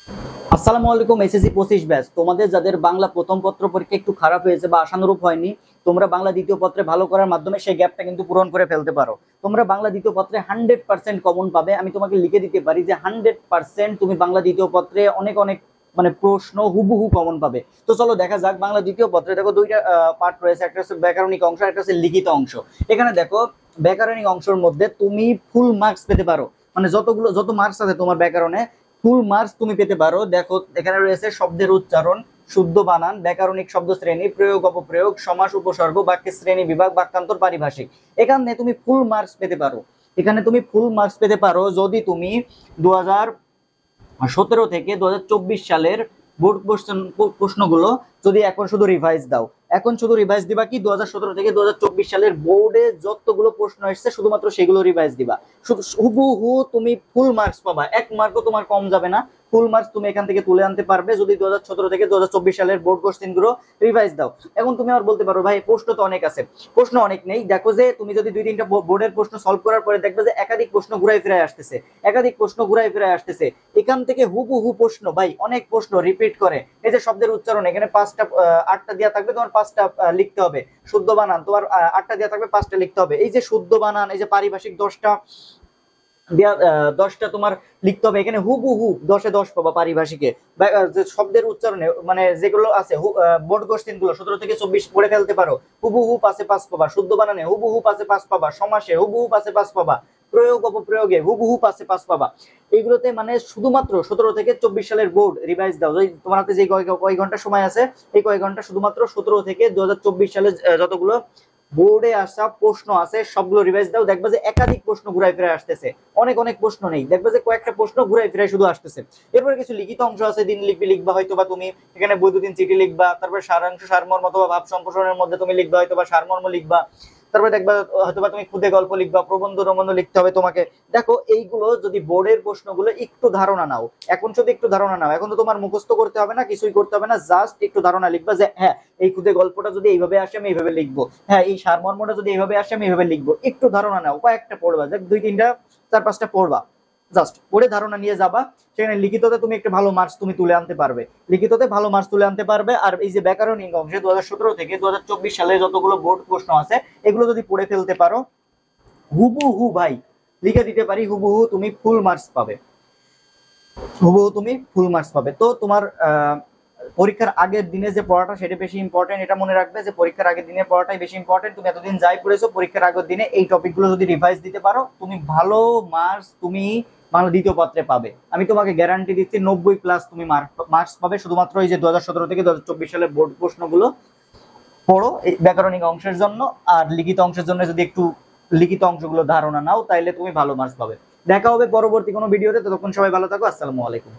আসসালামু আলাইকুম। SSC 25 batch তোমাদের যাদের বাংলা প্রথম পত্র পরীক্ষা একটু খারাপ হয়েছে বা আশানুরূপ হয়নি, তোমরা বাংলা দ্বিতীয় পত্রে ভালো করার মাধ্যমে সেই গ্যাপটা কিন্তু পূরণ করে ফেলতে পারো। তোমরা বাংলা দ্বিতীয় পত্রে 100% কমন পাবে। আমি তোমাকে লিখে দিতে পারি যে 100% তুমি বাংলা দ্বিতীয় পত্রে অনেক অনেক মানে প্রশ্ন হুবহু কমন পাবে। তো চলো দেখা যাক বাংলা দ্বিতীয় পত্রে। দেখো দুইটা পার্ট রয়েছে, একটা হচ্ছে ব্যাকরণিক অংশ, একটা হচ্ছে লিখিত অংশ। এখানে দেখো ব্যাকরণিক অংশের মধ্যে তুমি ফুল মার্কস পেতে পারো, মানে যত মার্কস আছে তোমার ব্যাকরণে ফুল মার্কস তুমি পেতে পারো। দেখো এখানে রয়েছে শব্দের উচ্চারণ, শুদ্ধ বানান, ব্যাকরণিক শব্দ শ্রেণী, প্রয়োগ অপপ্রয়োগ, সমাস উপসর্গ, বাক্যের শ্রেণী বিভাগ, বাক্যান্তর, পারিভাষিক। এখানে তুমি ফুল মার্কস পেতে পারো। এখানে তুমি ফুল মার্কস পেতে পারো যদি তুমি 2017 থেকে 2024 সালের বোর্ড প্রশ্নগুলো যদি এখন শুধু রিভাইজ দাও। এখন শুধু রিভাইজ দিবা কি 2017 থেকে 2024 সালের বোর্ডে যতগুলো প্রশ্ন এসেছে শুধুমাত্র সেগুলো রিভাইজ দিবা। শুধু হুবহু তুমি ফুল মার্কস পাবা, এক মার্কও তোমার কম যাবে না। ফুল মার্কস তুমি এখান থেকে তুলে আনতে পারবে যদি 2017 থেকে 2024 সালের বোর্ড কোশ্চেন গুলো রিভাইজ দাও। এখন তুমি আর বলতে পারো ভাই প্রশ্ন তো অনেক আছে। প্রশ্ন অনেক নেই। দেখো যে তুমি যদি দুই তিনটা বোর্ডের প্রশ্ন সলভ করার পরে দেখবে যে একাধিক প্রশ্ন ঘুরাই ফিরায় আসতেছে, একাধিক প্রশ্ন ঘুরাই ফিরায় আসতেছে। এখান থেকে হুবহু প্রশ্ন ভাই অনেক প্রশ্ন রিপিট করে। এই যে শব্দের উচ্চারণ, এখানে 8টা দেওয়া থাকবে, তোমার 5টা লিখতে হবে। শুদ্ধ বানান তোমার 8টা দেওয়া থাকবে, 5টা লিখতে হবে। এই যে শুদ্ধ বানান, এই যে পারিভাষিক 10টা তোমার লিখতে হবে। এখানে হুবহু 10-এ 10 পাবা পারিভাষিকে। যে শব্দের উচ্চারণে মানে যেগুলো আছে বোর্ড কোশ্চেন গুলো 17 থেকে 24 পড়ে ফেলতে পারো, হুবহু 5-এ 5 পাবা। শুদ্ধ বানানে হুবহু 5-এ 5 পাবা, সমাসে হুবহু 5-এ 5 পাবা, প্রয়োগ অপপ্রয়োগে হুবহু 5-এ 5 পাবা। এইগুলোতে মানে শুধুমাত্র 17 থেকে 24 সালের বোর্ড রিভাইজ দাও। তোমার হাতে যে কয় ঘন্টা সময় আছে, এই কয় ঘন্টা শুধুমাত্র 17 থেকে 2024 সালে যতগুলো বোর্ডে আসা প্রশ্ন আছে সবগুলো রিভাইজ দাও। দেখবে যে একাধিক প্রশ্ন ঘুরাই ফিরে আসতেছে, অনেক অনেক প্রশ্ন নেই, দেখবে যে কয়েকটা প্রশ্ন ঘুরাই ফিরে শুধু আসতেছে। এরপরে কিছু লিখিত অংশ আছে, দিন লিখবা হয়তো বা তুমি এখানে বৈদ্যুতিন চিঠি লিখবা, তারপরে সারাংশ সারমর্ম অথবা ভাব সম্প্রসারণের মধ্যে তুমি লিখবা হয়তো বা সারমর্ম লিখবা। তারপরে দেখবা হয়তোবা তুমি খুদে গল্প লিখবা, প্রবন্ধ প্রবন্ধ লিখতে হবে তোমাকে। দেখো এইগুলো যদি বোর্ডের প্রশ্নগুলো একটু ধারণা নাও, এখন শুধু একটু ধারণা নাও, এখন তো তোমার মুখস্থ করতে হবে না, কিছুই করতে হবে না, জাস্ট একটু ধারণা লিখবা যে হ্যাঁ এই খুদে গল্পটা যদি এইভাবে আসে আমি এইভাবে লিখবো, হ্যাঁ এই সারমর্মটা যদি এইভাবে আসে আমি এইভাবে লিখবো। একটু ধারণা নাও, কয়েকটা পড়বা, দেখ 2-3টা 4-5টা পড়বা, জাস্ট পড়ে ধারণা নিয়ে যাবা। সেখানে লিখিততে তুমি একটা ভালো মার্কস তুমি তুলে আনতে পারবে, লিখিততে ভালো মার্কস তুলে আনতে পারবে। আর এই যে ব্যাকরণিক অংশে 2017 থেকে 2024 সালে যতগুলো বোর্ড প্রশ্ন আছে এগুলো যদি পড়ে ফেলতে পারো, হুবহু ভাই লিখে দিতে পারি হুবহু তুমি ফুল মার্কস পাবে, হুবহু তুমি ফুল মার্কস পাবে। তো তোমার পরীক্ষার আগের দিনে যে পড়াটা সেটা বেশি ইম্পর্টেন্ট, এটা মনে রাখবে যে পরীক্ষার আগের দিনে পড়াটাই বেশি ইম্পর্টেন্ট। তুমি এতদিন যাই পড়েছো পরীক্ষার আগের দিনে এই টপিকগুলো যদি রিভাইজ দিতে পারো তুমি ভালো মার্কস তুমি বাংলা দ্বিতীয় পত্রে পাবে। আমি তোমাকে গ্যারান্টি দিচ্ছি 90+ তুমি মার্কস পাবে, শুধুমাত্র এই যে 2017 থেকে 2024 সালের বোর্ড প্রশ্নগুলো পড়ো এই ব্যাকরণিক অংশের জন্য। আর লিখিত অংশের জন্য যদি একটু লিখিত অংশগুলো ধারণা নাও তাইলে তুমি ভালো মার্কস পাবে। দেখা হবে পরবর্তী কোনো ভিডিওতে, ততক্ষণ সবাই ভালো থাকো। আসসালামু আলাইকুম।